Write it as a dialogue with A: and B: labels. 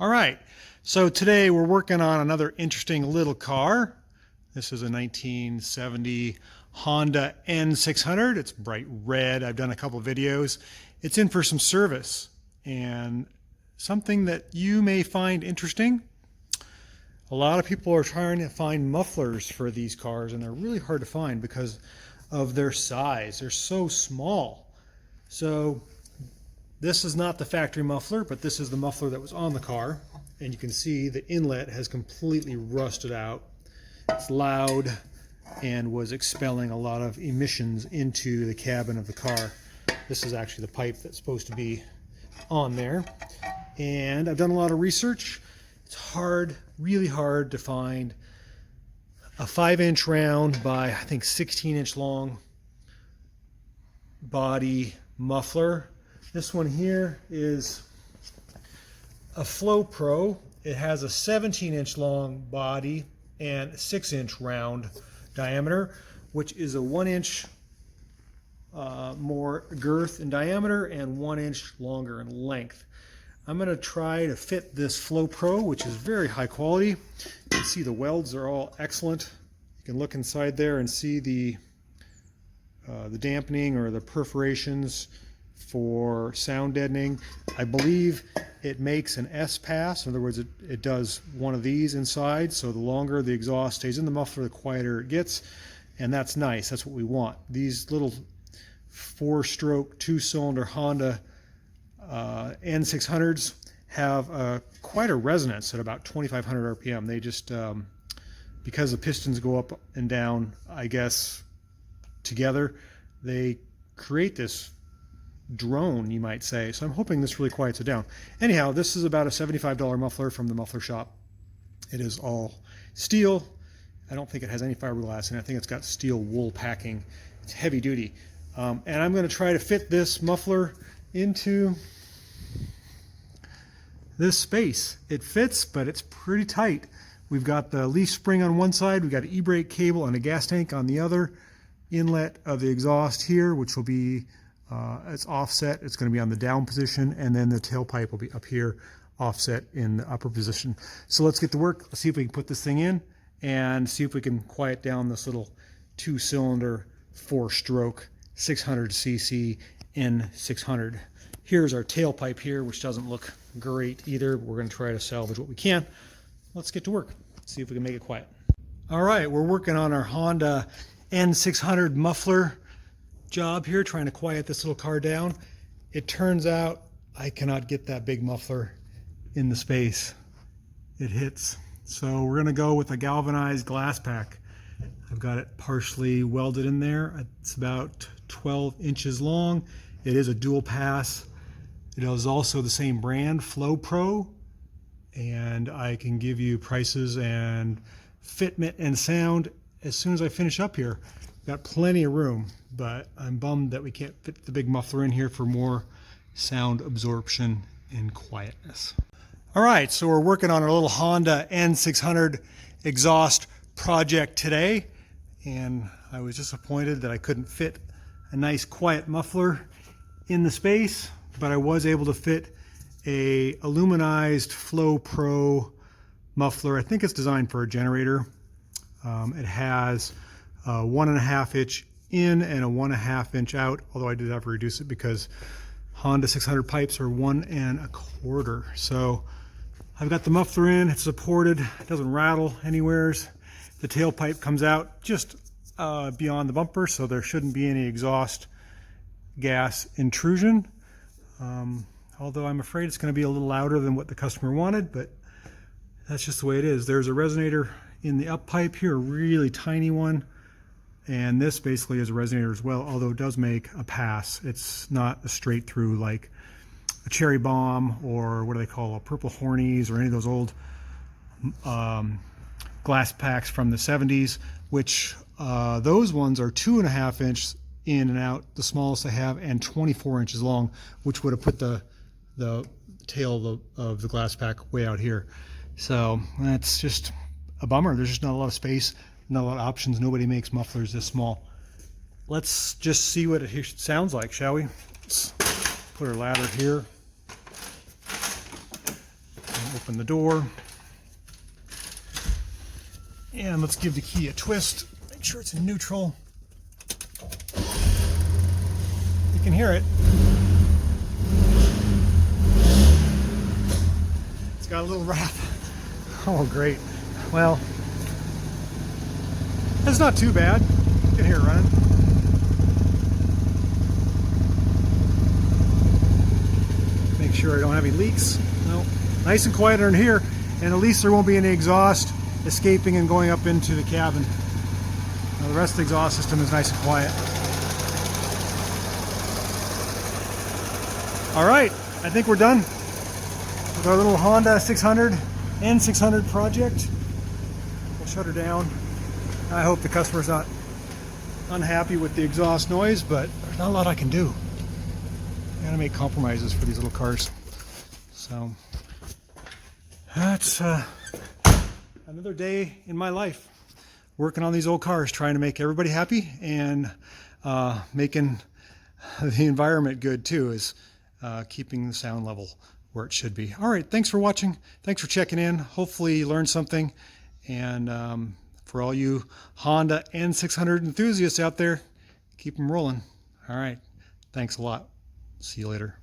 A: All right, so today we're working on another interesting little car. This is a 1970 Honda N600. It's bright red. I've done a couple of videos. It's in for some service and something that you may find interesting. A lot of people are trying to find mufflers for these cars, and they're really hard to find because of their size. They're so small. So this is not the factory muffler, but this is the muffler that was on the car. And you can see the inlet has completely rusted out. It's loud and was expelling a lot of emissions into the cabin of the car. This is actually the pipe that's supposed to be on there. And I've done a lot of research. It's hard, really hard to find a 5-inch round by, I think, 16-inch long body muffler. This one here is a Flow Pro. It has a 17-inch long body and 6-inch round diameter, which is a 1-inch more girth in diameter and 1 inch longer in length. I'm going to try to fit this Flow Pro, which is very high quality. You can see the welds are all excellent. You can look inside there and see the dampening or the perforations for sound deadening. I believe it makes an S pass. In other words, it does one of these inside, so the longer the exhaust stays in the muffler, the quieter it gets, and that's nice. That's what we want. These little 4-stroke 2-cylinder Honda N600s have quite a resonance at about 2,500 RPM. They just, because the pistons go up and down, I guess, together, they create this drone, you might say. So I'm hoping this really quiets it down. Anyhow, this is about a $75 muffler from the muffler shop. It is all steel. I don't think it has any fiberglass, and I think it's got steel wool packing. It's heavy duty. And I'm going to try to fit this muffler into this space. It fits, but it's pretty tight. We've got the leaf spring on one side, we've got an e-brake cable and a gas tank on the other. Inlet of the exhaust here, which will be it's offset. It's going to be on the down position, and then the tailpipe will be up here, offset in the upper position. So let's get to work. Let's see if we can put this thing in and see if we can quiet down this little 2-cylinder 4-stroke 600cc N600. Here's our tailpipe here, which doesn't look great either. We're going to try to salvage what we can. Let's get to work. See if we can make it quiet. All right, we're working on our Honda N600 muffler job here, trying to quiet this little car down. It turns out I cannot get that big muffler in the space it hits. So we're going to go with a galvanized glass pack. I've got it partially welded in there. It's about 12 inches long. It is a dual pass. It is also the same brand, Flow Pro, and I can give you prices and fitment and sound as soon as I finish up here. Got plenty of room, but I'm bummed that we can't fit the big muffler in here for more sound absorption and quietness. All right, so we're working on a little Honda N600 exhaust project today, and I was disappointed that I couldn't fit a nice quiet muffler in the space, but I was able to fit a aluminized Flow Pro muffler. I think it's designed for a generator. It has a 1.5 inch in and a 1.5 inch out, although I did have to reduce it because Honda 600 pipes are 1 1/4. So I've got the muffler in, it's supported, it doesn't rattle anywheres. The tailpipe comes out just beyond the bumper, so there shouldn't be any exhaust gas intrusion. Although I'm afraid it's going to be a little louder than what the customer wanted, but that's just the way it is. There's a resonator in the up pipe here, a really tiny one. And this basically is a resonator as well, although it does make a pass. It's not a straight through like a Cherry Bomb or what do they call a Purple Hornies or any of those old glass packs from the 70s, which those ones are 2.5 inch in and out, the smallest I have, and 24 inches long, which would have put the tail of the glass pack way out here. So that's just a bummer. There's just not a lot of space. Not a lot of options. Nobody makes mufflers this small. Let's just see what it sounds like, shall we? Let's put our ladder here. open the door. And let's give the key a twist. Make sure it's in neutral. You can hear it. It's got a little wrap. Oh, great. Well, it's not too bad. You can hear it running. Make sure I don't have any leaks. No. Nice and quiet in here, and at least there won't be any exhaust escaping and going up into the cabin. Now, the rest of the exhaust system is nice and quiet. All right, I think we're done with our little Honda 600 N600 project. We'll shut her down. I hope the customer's not unhappy with the exhaust noise, but there's not a lot I can do. I gotta make compromises for these little cars. So that's another day in my life working on these old cars, trying to make everybody happy and making the environment good too, is keeping the sound level where it should be. All right, thanks for watching. Thanks for checking in. Hopefully you learned something. And for all you Honda N600 enthusiasts out there, keep them rolling. All right, thanks a lot. See you later.